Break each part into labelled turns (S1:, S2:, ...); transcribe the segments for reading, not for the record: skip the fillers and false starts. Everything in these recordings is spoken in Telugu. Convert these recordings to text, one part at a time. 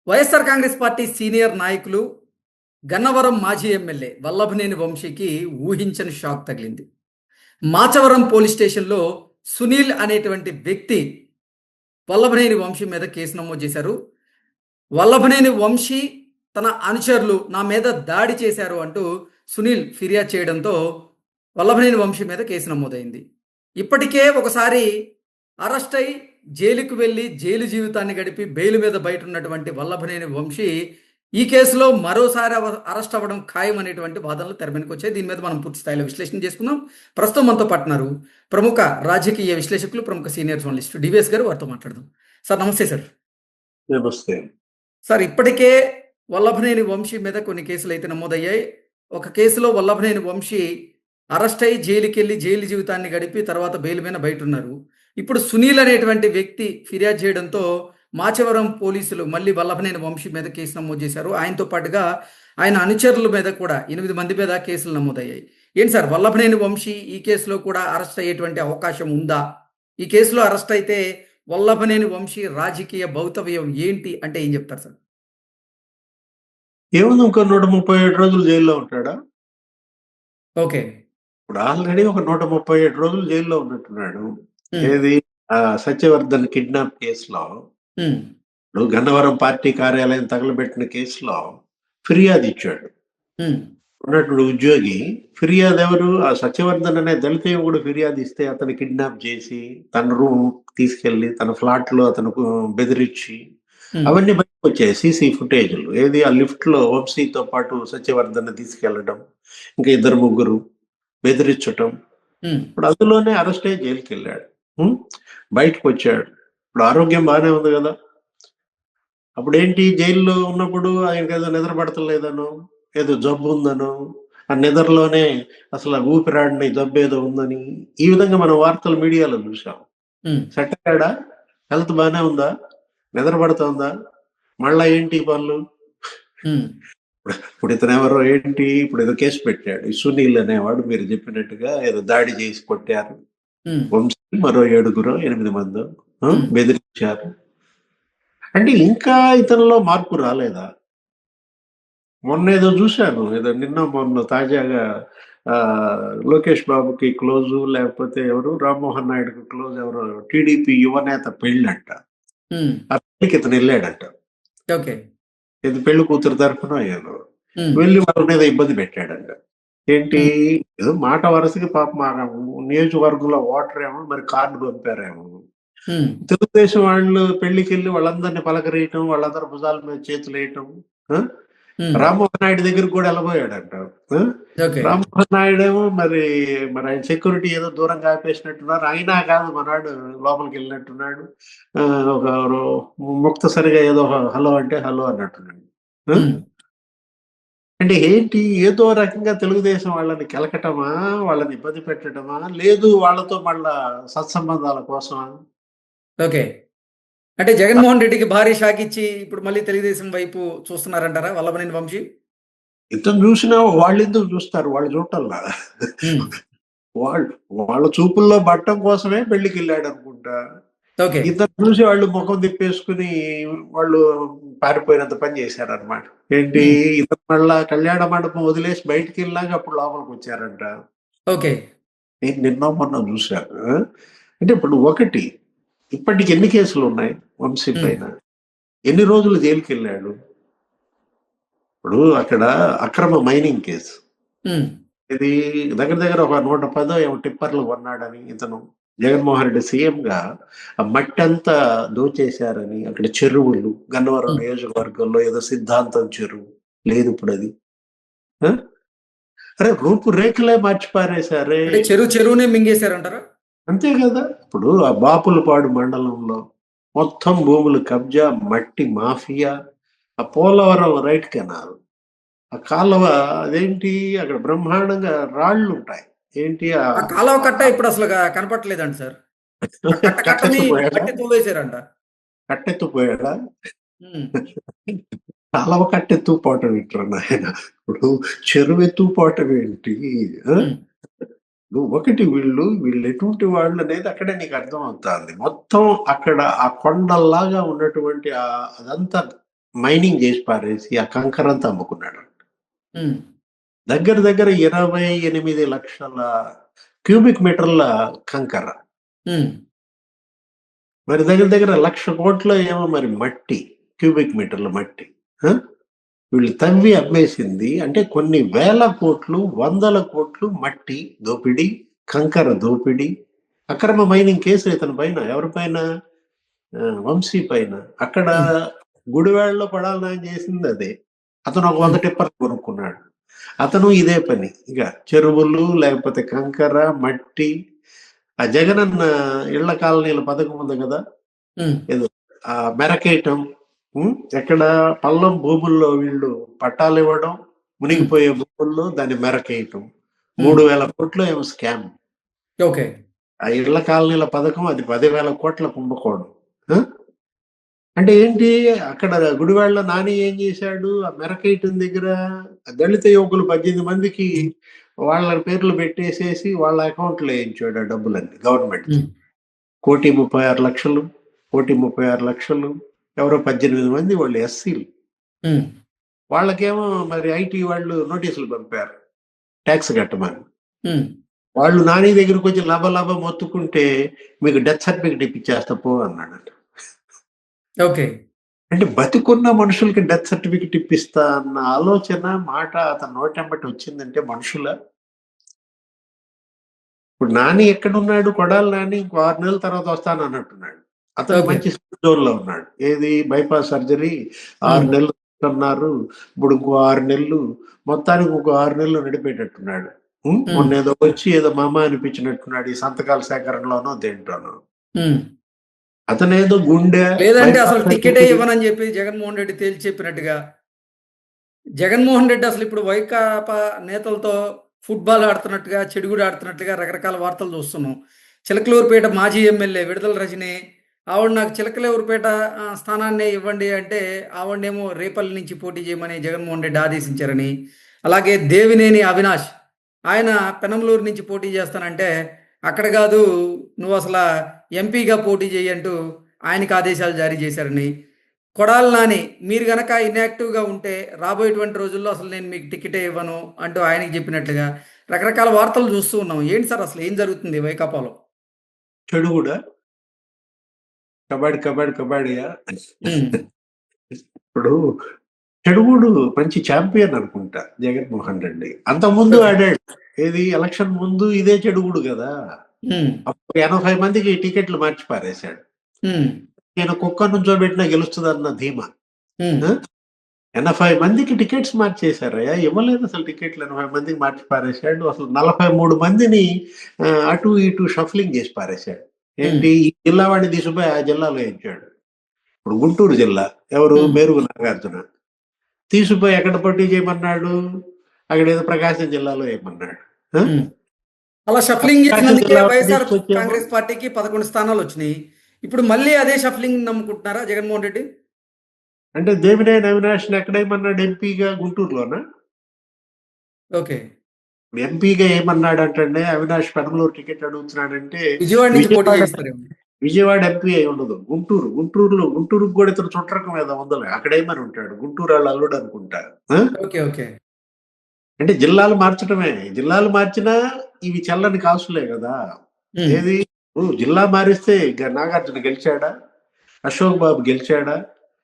S1: వైఎస్ఆర్ కాంగ్రెస్ పార్టీ సీనియర్ నాయకులు గన్నవరం మాజీ ఎమ్మెల్యే వల్లభనేని వంశీకి ఊహించని షాక్ తగిలింది. మాచవరం పోలీస్ స్టేషన్లో సునీల్ అనేటువంటి వ్యక్తి వల్లభనేని వంశీ మీద కేసు నమోదు చేశారు. వల్లభనేని వంశీ తన అనుచరులు నా మీద దాడి చేశారు అంటూ సునీల్ ఫిర్యాదు చేయడంతో వల్లభనేని వంశీ మీద కేసు నమోదైంది. ఇప్పటికే ఒకసారి అరెస్ట్ అయి జైలుకు వెళ్ళి జైలు జీవితాన్ని గడిపి బెయిల్ మీద బయట ఉన్నటువంటి వల్లభనేని వంశీ ఈ కేసులో మరోసారి అరెస్ట్ అవ్వడం ఖాయం అనేటువంటి వాదనలు తెరమీదకి వచ్చాయి. దీని మీద మనం పూర్తి స్థాయిలో విశ్లేషణ చేసుకుందాం. ప్రస్తుతం మనతో పాటున్నారు ప్రముఖ రాజకీయ విశ్లేషకులు, ప్రముఖ సీనియర్ జర్నలిస్ట్ డివిఎస్ గారు. వారితో మాట్లాడదాం. సార్ నమస్తే. సార్
S2: నమస్తే.
S1: సార్, ఇప్పటికే వల్లభనేని వంశీ మీద కొన్ని కేసులు అయితే నమోదయ్యాయి. ఒక కేసులో వల్లభనేని వంశీ అరెస్ట్ అయ్యి జైలుకి వెళ్ళి జైలు జీవితాన్ని గడిపి తర్వాత బెయిల్ మీద బయట ఉన్నారు. ఇప్పుడు సునీల్ అనేటువంటి వ్యక్తి ఫిర్యాదు చేయడంతో మాచవరం పోలీసులు మళ్ళీ వల్లభనేని వంశీ మీద కేసు నమోదు చేశారు. ఆయనతో పాటుగా ఆయన అనుచరుల మీద కూడా 8 మంది మీద కేసులు నమోదయ్యాయి. ఏంటి సార్, వల్లభనేని వంశీ ఈ కేసులో కూడా అరెస్ట్ అయ్యేటువంటి అవకాశం ఉందా? ఈ కేసులో అరెస్ట్ అయితే వల్లభనేని వంశీ రాజకీయ భౌతవ్యం ఏంటి అంటే ఏం చెప్తారు సార్?
S2: ఏముంది, ఇంకో 137 రోజులు జైల్లో ఉంటాడా?
S1: ఓకే.
S2: ఇప్పుడు ఆల్రెడీ ఒక 137 రోజులు జైల్లో ఉన్నట్టున్నాడు. ఏది సత్యవర్ధన్ కిడ్నాప్ కేసులో, ఇప్పుడు గన్నవరం పార్టీ కార్యాలయం తగలబెట్టిన కేసులో ఫిర్యాదు ఇచ్చాడు ఉన్నటువంటి ఉద్యోగి. ఫిర్యాదు ఎవరు? ఆ సత్యవర్ధన్ అనే దళిత యువకుడు ఫిర్యాదు ఇస్తే అతను కిడ్నాప్ చేసి తన రూమ్ తీసుకెళ్లి తన ఫ్లాట్ లో అతను బెదిరించి అవన్నీ బయటకు వచ్చాయి. సీసీ ఫుటేజ్లు. ఏది ఆ లిఫ్ట్ లో వంశీతో పాటు సత్యవర్ధన్ తీసుకెళ్లడం, ఇంకా 2-3 బెదిరించటం. ఇప్పుడు అందులోనే అరెస్ట్ అయ్యి జైలుకి వెళ్ళాడు. బయటకు వచ్చాడు. ఇప్పుడు ఆరోగ్యం బాగానే ఉంది కదా. అప్పుడు ఏంటి, జైల్లో ఉన్నప్పుడు ఆయనకి ఏదో నిద్ర పడతలేదనో, ఏదో జబ్బు ఉందనో, ఆ నిద్రలోనే అసలు ఊపిరాడిని జబ్బు ఏదో ఉందని ఈ విధంగా మనం వార్తలు మీడియాలో చూసాం. సెట్ అయ్యాడా? హెల్త్ బాగానే ఉందా? నిద్ర పడుతుందా? మళ్ళా ఏంటి పనులు? ఇప్పుడు ఇతను ఎవరో ఏంటి, ఇప్పుడు ఏదో కేసు పెట్టాడు. ఈ సునీల్ అనేవాడు మీరు చెప్పినట్టుగా ఏదో దాడి చేసి కొట్టారు. వంశీ మరో 7-8 మంది బెదిరించారు. అంటే ఇంకా ఇతనిలో మార్పు రాలేదా? మొన్న ఏదో చూశాను, ఏదో మొన్న తాజాగా లోకేష్ బాబుకి క్లోజు, లేకపోతే ఎవరు రామ్మోహన్ నాయుడుకి క్లోజ్ ఎవరు టీడీపీ యువనేత పెళ్ళంట. ఆ పెళ్లికి ఇతను వెళ్ళాడంట. ఇది పెళ్లి కూతురు తరఫున ఏదో వెళ్ళి వాళ్ళ మీద ఇబ్బంది పెట్టాడంట. ఏంటి, ఏదో మాట వరుసకి పాప మా నియోజకవర్గంలో ఓటర్ ఏమో మరి కార్డు పంపారేమో. తెలుగుదేశం వాళ్ళు పెళ్లికి వెళ్ళి వాళ్ళందరినీ పలకరేయటం, వాళ్ళందరూ భుజాల మీద చేతులు వేయటం. రామ్మోహన్ నాయుడు దగ్గరికి కూడా వెళ్ళబోయాడంట. రామ్మోహన్ నాయుడు ఏమో మరి ఆయన సెక్యూరిటీ ఏదో దూరంగా ఆపేసినట్టున్నారు. అయినా కాదు, మనాడు లోపలికి వెళ్ళినట్టున్నాడు. ఒక ముక్తసరిగా ఏదో హలో అంటే హలో అన్నట్టున్నాడు. అంటే ఏంటి, ఏదో రకంగా తెలుగుదేశం వాళ్ళని కెలకటమా, వాళ్ళని ఇబ్బంది పెట్టడమా, లేదు వాళ్ళతో మళ్ళా సత్సంబంధాల కోసమా?
S1: ఓకే. అంటే జగన్మోహన్ రెడ్డికి భారీ షాక్ ఇచ్చి ఇప్పుడు మళ్ళీ తెలుగుదేశం వైపు చూస్తున్నారంటారా వల్లభనేని వంశీ?
S2: ఇతను చూసినా వాళ్ళు ఎందుకు చూస్తారు? వాళ్ళు చూడటల్లా. వాళ్ళ చూపుల్లో పట్టడం కోసమే పెళ్లికి వెళ్ళాడు అనుకుంటా. ఇతను చూసి వాళ్ళు ముఖం తిప్పేసుకుని వాళ్ళు పారిపోయినంత పని చేశారనమాట. ఏంటి, ఇతను మళ్ళా కళ్యాణ మండపం వదిలేసి బయటికి వెళ్ళాక అప్పుడు లోపలికి వచ్చారంట. నేను నిన్న మొన్న చూశాను. అంటే ఇప్పుడు ఒకటి, ఇప్పటికి ఎన్ని కేసులు ఉన్నాయి వంశీ పైన? ఎన్ని రోజులు జైలుకి వెళ్ళాడు? ఇప్పుడు అక్కడ అక్రమ మైనింగ్ కేసు, ఇది దగ్గర ఒక 110 టిప్పర్లు కొన్నాడని ఇతను. జగన్మోహన్ రెడ్డి సీఎంగా ఆ మట్టి అంతా దోచేశారని, అక్కడ చెరువులు, గన్నవరం నియోజకవర్గంలో ఏదో సిద్ధాంతం చెరువు లేదు ఇప్పుడు అది. అరే రూపురేఖలే మార్చిపారేశారే.
S1: చెరువునే మింగేశారంటారా?
S2: అంతే కదా. ఇప్పుడు ఆ బాపులపాడు మండలంలో మొత్తం భూములు కబ్జా, మట్టి మాఫియా. ఆ పోలవరం రైట్ కెనాల్, ఆ కాలువ అదేంటి, అక్కడ బ్రహ్మాండంగా రాళ్ళు ఉంటాయి. ఏంటి ఆ
S1: కాలువ కట్ట ఇప్పుడు అసలు కనపట్లేదండి సార్.
S2: కట్టెత్తుపోయాడా? కాలువ కట్టెత్తుపోవటం ఏంటారు నాయన? ఇప్పుడు చెరువు ఎత్తుపోవటం ఏంటి? ఒకటి, వీళ్ళు ఎటువంటి వాళ్ళు అనేది అక్కడే నీకు అర్థం అవుతుంది. మొత్తం అక్కడ ఆ కొండల్లాగా ఉన్నటువంటి అదంతా మైనింగ్ చేసి పారేసి ఆ కంకర అంతా అమ్ముకున్నాడు.
S1: ఉమ్,
S2: దగ్గర దగ్గర 28 లక్షల క్యూబిక్ మీటర్ల కంకర,
S1: ఉమ్,
S2: మరి దగ్గర దగ్గర 1,00,00,000 ఏమో మరి మట్టి, క్యూబిక్ మీటర్ల మట్టి. ఆ? వీళ్ళు తవ్వి అమ్మేసింది అంటే కొన్ని వేల కోట్లు, వందల కోట్లు మట్టి దోపిడీ, కంకర దోపిడీ, అక్రమ మైనింగ్ కేసులు ఇతని పైన. ఎవరి పైన? వంశీ పైన. అక్కడ
S1: ఉమ్,
S2: గుడివాడలో పడాలని చేసింది అదే. అతను ఒక 100
S1: ఉమ్,
S2: టిప్పర్ కొనుక్కున్నాడు. అతను ఇదే పని, ఇక చెరువులు లేకపోతే కంకర మట్టి. ఆ జగనన్న ఇళ్ల కాలనీల పథకం ఉంది కదా,
S1: ఉమ్,
S2: ఏదో ఆ మెరకేయటం, ఎక్కడ పల్లం భూముల్లో వీళ్ళు పట్టాలు ఇవ్వడం,
S1: ఉమ్,
S2: మునిగిపోయే భూముల్లో దాన్ని మెరకేయటం.
S1: ఉమ్,
S2: 3,000 కోట్లు ఏమో స్కామ్.
S1: ఓకే.
S2: ఆ ఇళ్ల కాలనీల పథకం అది 10,000 కోట్ల కుంభకోణం. ఆ? అంటే ఏంటి, అక్కడ గుడివాడలో నాని ఏం చేశాడు, ఆ మెరకేయటం దగ్గర దళిత యువకులు 18 మందికి వాళ్ళ పేర్లు పెట్టేసేసి వాళ్ళ అకౌంట్లో వేయించాడు ఆ డబ్బులన్నీ గవర్నమెంట్.
S1: ఉమ్,
S2: 1,36,00,000, 1,36,00,000. ఎవరో 18 మంది వాళ్ళు ఎస్సీలు.
S1: ఉమ్,
S2: వాళ్ళకేమో మరి ఐటీ వాళ్ళు నోటీసులు పంపారు ట్యాక్స్ కట్టమని.
S1: ఉమ్,
S2: వాళ్ళు నాని దగ్గరకు వచ్చి లబ మొత్తుకుంటే మీకు డెత్ సర్టిఫికేట్ ఇప్పించేస్తా పో అన్నాడు.
S1: ఓకే.
S2: అంటే బతికున్న మనుషులకి డెత్ సర్టిఫికేట్ ఇప్పిస్తా అన్న ఆలోచన మాట అతని నోటెంబటి వచ్చిందంటే మనుషుల. ఇప్పుడు నాని ఎక్కడున్నాడు, కొడాలి నాని ఇంకో 6 నెలల తర్వాత వస్తాను అన్నట్టున్నాడు. అతను
S1: ఓకే.
S2: మంచి జోన్ లో ఉన్నాడు. ఏది, బైపాస్ సర్జరీ 6
S1: ఉమ్,
S2: నెలలు అన్నారు. ఇప్పుడు ఇంకో 6 నెలలు, మొత్తానికి ఇంకో 6 నెలలు నడిపేటట్టున్నాడు.
S1: ఉమ్,
S2: మొన్న ఏదో వచ్చి ఏదో మామ అనిపించినట్టున్నాడు ఈ సంతకాల సేకరణలోనో దేంట్లోనో.
S1: ఉమ్.
S2: అతనేదో గుండె
S1: లేదంటే అసలు
S2: బైపాస్
S1: టికెటే
S2: సర్జరీ.
S1: ఇవ్వనని చెప్పి జగన్మోహన్ రెడ్డి తేల్చి చెప్పినట్టుగా. జగన్మోహన్ రెడ్డి అసలు ఇప్పుడు వైకాపా నేతలతో ఫుట్బాల్ ఆడుతున్నట్టుగా, చెడుగుడు ఆడుతున్నట్టుగా రకరకాల వార్తలు చూస్తున్నాం. చిలకలూరుపేట మాజీ ఎమ్మెల్యే విడుదల రజని, ఆవిడ నాకు చిలకలూరుపేట స్థానాన్ని ఇవ్వండి అంటే ఆవిడనేమో రేపల్లి నుంచి పోటీ చేయమని జగన్మోహన్ రెడ్డి ఆదేశించారని, అలాగే దేవినేని అవినాష్ ఆయన పెనంలూరు నుంచి పోటీ చేస్తానంటే అక్కడ కాదు, నువ్వు అసలు ఎంపీగా పోటీ చేయంటూ ఆయనకు ఆదేశాలు జారీ చేశారని, కొడాలి నాని మీరు గనక ఇన్యాక్టివ్గా ఉంటే రాబోయేటువంటి రోజుల్లో అసలు నేను మీకు టికెటే ఇవ్వను అంటూ ఆయనకి చెప్పినట్లుగా రకరకాల వార్తలు చూస్తూ ఉన్నాం. ఏంటి సార్ అసలు ఏం జరుగుతుంది వైకాపాలో?
S2: చెడు కూడా కబడ్డీ కబడ్డీ కబడ్డీయా.
S1: ఉమ్,
S2: ఇప్పుడు చెడుగుడు మంచి ఛాంపియన్ అనుకుంటా జగన్మోహన్ రెడ్డి. అంతకుముందు
S1: ఓకే.
S2: ఆడాడు. ఏది, ఎలక్షన్ ముందు ఇదే చెడుగుడు కదా.
S1: ఉమ్,
S2: అప్పుడు 80 మందికి టికెట్లు మార్చి పారేశాడు.
S1: ఉమ్,
S2: నేను కుక్క నుంచోబెట్టినా గెలుస్తుందన్న ధీమా.
S1: ఉమ్,
S2: ఆ? 80 మందికి టికెట్స్ మార్చేశారయ్యా, ఇవ్వలేదు అసలు టికెట్లు. 80 మందికి మార్చి పారేశాడు. అసలు 43 మందిని అటు ఇటు షఫ్లింగ్ చేసి పారేశాడు.
S1: ఉమ్,
S2: ఏంటి, ఈ జిల్లా వాడిని తీసుకుపోయి ఆ జిల్లాలో ఇచ్చాడు. ఇప్పుడు గుంటూరు జిల్లా ఎవరు,
S1: ఉమ్,
S2: మేరుగు నాగార్జున తీసుకుపోయి ఎక్కడ పోటీ చేయమన్నాడు, అక్కడ ఏదో ప్రకాశం జిల్లాలో వేయమన్నాడు. ఆ?
S1: ఉమ్. అలా
S2: ఆ
S1: షఫ్లింగ్
S2: ప్రకాశం
S1: చేసినందుకే
S2: జిల్లా వాడిని
S1: వైఎస్ఆర్
S2: తీసుకొచ్చేమో.
S1: కాంగ్రెస్ పార్టీకి 11 స్థానాలు వచ్చినాయి. ఇప్పుడు మళ్ళీ అదే షఫ్లింగ్ నమ్ముకుంటున్నారా జగన్మోహన్ రెడ్డి?
S2: అంటే దేవినేని అవినాష్ని ఎక్కడేమన్నాడు ఎంపీగా, గుంటూరులోనా?
S1: ఓకే.
S2: ఎంపీగా ఏమన్నాడు అంటే, అవినాష్ పెనమలూరు టికెట్ అడుగుతున్నాడంటే
S1: విజయవాడ నుంచి పోటీ
S2: విజయవాడ
S1: చేయిస్తారేమో.
S2: విజయవాడ ఎంపీ అయి ఉండదు, గుంటూరుకు కూడా ఇతను చుట్టరకం ఏదో ఉందలే, అక్కడేమని ఉంటాడు, గుంటూరు వాళ్ళు అల్లుడు అనుకుంటా. ఆ?
S1: ఓకే. ఓకే.
S2: అంటే జిల్లాలు మార్చడమే. జిల్లాలు మార్చినా ఇవి చల్లని కాసులే కదా.
S1: ఉమ్,
S2: ఏది, జిల్లా మారిస్తే నాగార్జున గెలిచాడా, అశోక్ బాబు గెలిచాడా?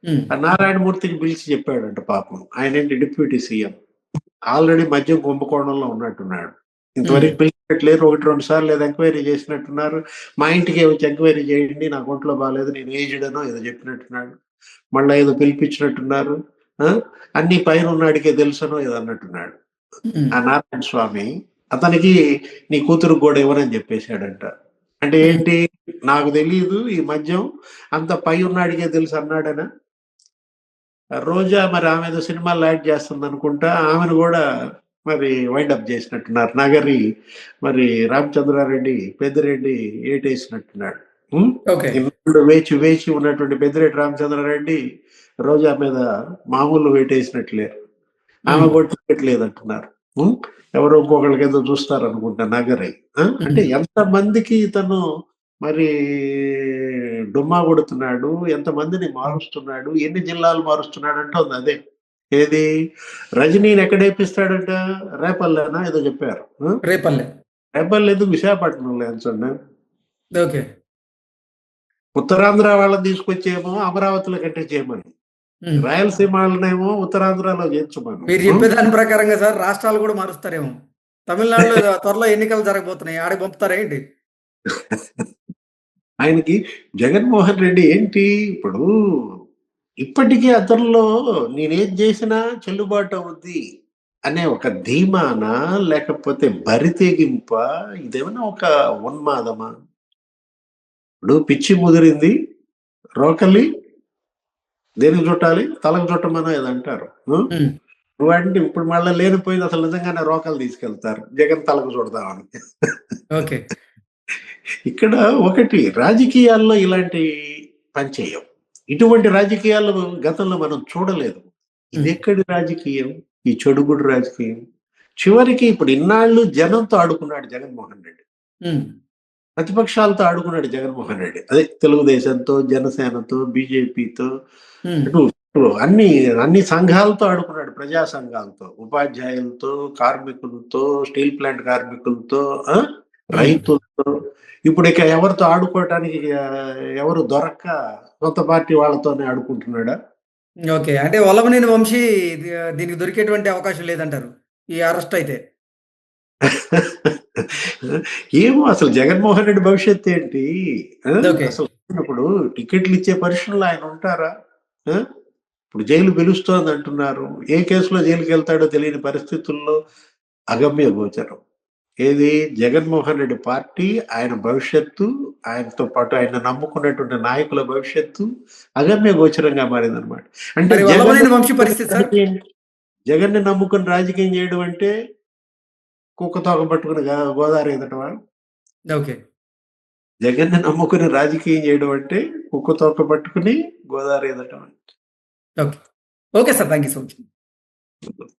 S1: ఉమ్,
S2: ఆ నారాయణమూర్తికి పిలిచి చెప్పాడంట పాపం. ఆయన ఏంటి డిప్యూటీ సీఎం, ఆల్రెడీ మద్యం కుంభకోణంలో ఉన్నట్టున్నాడు.
S1: ఉమ్,
S2: ఇంతవరకు పిలిచినట్లేరు, 1-2 సార్లు ఏదో ఎంక్వైరీ చేసినట్టున్నారు. మా ఇంటికి వచ్చి ఎంక్వైరీ చేయండి, నాకు ఒంట్లో బాగాలేదు, నేను ఏజ్డ్ అనో ఏదో చెప్పినట్టున్నాడు. మళ్ళీ ఏదో పిలిపించినట్టున్నారు. ఆ? అన్ని పైన ఉన్నాడికే తెలుసనో ఏదో అన్నట్టున్నాడు
S1: ఉమ్,
S2: ఆ నారాయణ స్వామి. అతనికి నీ కూతురు కూడా ఇవ్వనని చెప్పేశాడంట. అంటే
S1: ఉమ్,
S2: ఏంటి, నాకు తెలియదు ఈ మద్యం అంత పై ఉన్నాడికే తెలుసు అన్నాడనా. రోజా మరి ఆమె ఏదో సినిమాలో యాక్ట్ చేస్తుంది అనుకుంటా, ఆమెను కూడా మరి వైండప్ చేసినట్టున్నారు. నగరి మరి రామచంద్రారెడ్డి పెద్దిరెడ్డి ఏటేసినట్టున్నాడు. ఉం?
S1: ఓకే.
S2: ఇన్నాళ్ళు వేచి వేచి ఉన్నటువంటి పెద్దిరెడ్డి రామచంద్రారెడ్డి రోజా మీద మామూలు వేటేసినట్లేరు. ఆమె
S1: ఉమ్,
S2: కూడా టికెట్ లేదంటున్నారు. ఉం? ఎవరో ఇంకొకళ్ళకి ఏదో చూస్తారు అనుకుంటా నగరి. అంటే
S1: ఉమ్,
S2: ఎంత మందికి ఇతను మరి డుమ్మా కొడుతున్నాడు, ఎంతమందిని మారుస్తున్నాడు, ఎన్ని జిల్లాలు మారుస్తున్నాడు అంటోంది అదే. ఏది రజనీని ఎక్కడేపిస్తాడంట? రేపల్లెనా ఏదో చెప్పారు.
S1: రేపల్లె.
S2: రేపల్లె ఎందుకు విశాఖపట్నంలో ఎంచండి.
S1: ఓకే.
S2: ఉత్తరాంధ్ర వాళ్ళని తీసుకొచ్చేమో అమరావతిలో కంటే చేయమని,
S1: ఉమ్.
S2: రాయలసీమ వాళ్ళనేమో ఉత్తరాంధ్రలో చేర్చమను.
S1: మీరు చెప్పే దాని ప్రకారంగా సార్ రాష్ట్రాలు కూడా మారుస్తారేమో. తమిళనాడులో త్వరలో ఎన్నికలు జరగబోతున్నాయి, ఆడికి పంపుతారా ఏంటి?
S2: ఆయనకి జగన్మోహన్ రెడ్డి ఏంటి ఇప్పుడు ఇప్పటికీ అతనిలో నేనేం చేసినా చెల్లుబాటు అవుద్ది అనే ఒక ధీమానా, లేకపోతే బరితెగింప, ఇదేమన్నా ఒక ఉన్మాదమా? ఇప్పుడు పిచ్చి ముదిరింది, రోకలి దేనికి చుట్టాలి? తలకు చుట్టమనో ఏదో అంటారు.
S1: ఉమ్.
S2: నువ్వంటే ఇప్పుడు మళ్ళీ లేనిపోయింది, అసలు నిజంగానే రోకలు తీసుకెళ్తారు జగన్ తలకు చుడదామని.
S1: ఓకే.
S2: ఇక్కడ ఒకటి రాజకీయాల్లో ఇలాంటి పని చేయం. ఇటువంటి రాజకీయాలు గతంలో మనం చూడలేదు. ఇదెక్కడి రాజకీయం? ఈ చెడుగుడు రాజకీయం. చివరికి ఇప్పుడు ఇన్నాళ్ళు జనంతో ఆడుకున్నాడు జగన్మోహన్ రెడ్డి.
S1: ఉమ్.
S2: ప్రతిపక్షాలతో ఆడుకున్నాడు జగన్మోహన్ రెడ్డి. అదే తెలుగుదేశంతో, జనసేనతో, బీజేపీతో,
S1: ఉమ్.
S2: ఇటు అన్ని అన్ని సంఘాలతో ఆడుకున్నాడు. ప్రజా సంఘాలతో, ఉపాధ్యాయులతో, కార్మికులతో, స్టీల్ ప్లాంట్ కార్మికులతో, రైతులతో. ఇప్పుడు ఇక ఎవరితో ఆడుకోవటానికి ఎవరు దొరక్క సొంత పార్టీ వాళ్ళతోనే ఆడుకుంటున్నాడా?
S1: ఓకే. అంటే వల్లభనేని వంశీ దీనికి దొరికేటువంటి అవకాశం లేదంటారు ఈ అరెస్ట్ అయితే.
S2: ఏమో అసలు జగన్మోహన్ రెడ్డి భవిష్యత్తు ఏంటి?
S1: ఓకే.
S2: అసలు ఇప్పుడు టికెట్లు ఇచ్చే పరిస్థితుల్లో ఆయన ఉంటారా? ఆ? ఇప్పుడు జైలు పిలుస్తోంది అంటున్నారు. ఏ కేసులో జైలుకి వెళ్తాడో తెలియని పరిస్థితుల్లో అగమ్య గోచరం. ఏది జగన్మోహన్ రెడ్డి పార్టీ, ఆయన భవిష్యత్తు, ఆయనతో పాటు ఆయన నమ్ముకున్నటువంటి నాయకుల భవిష్యత్తు అగమ్య గోచరంగా మారిందనమాట. అంటే
S1: మరి వల్లభనేని వంశీ పరిస్థితి సార్?
S2: జగన్ని నమ్ముకుని రాజకీయం చేయడం అంటే కుక్క తోక పట్టుకుని గోదావరి ఎదటమా?
S1: ఓకే.
S2: జగన్ని నమ్ముకుని రాజకీయం చేయడం అంటే కుక్క తోక పట్టుకుని గోదావరి ఎదటమా?
S1: Okay. Okay sir. Thank you so much.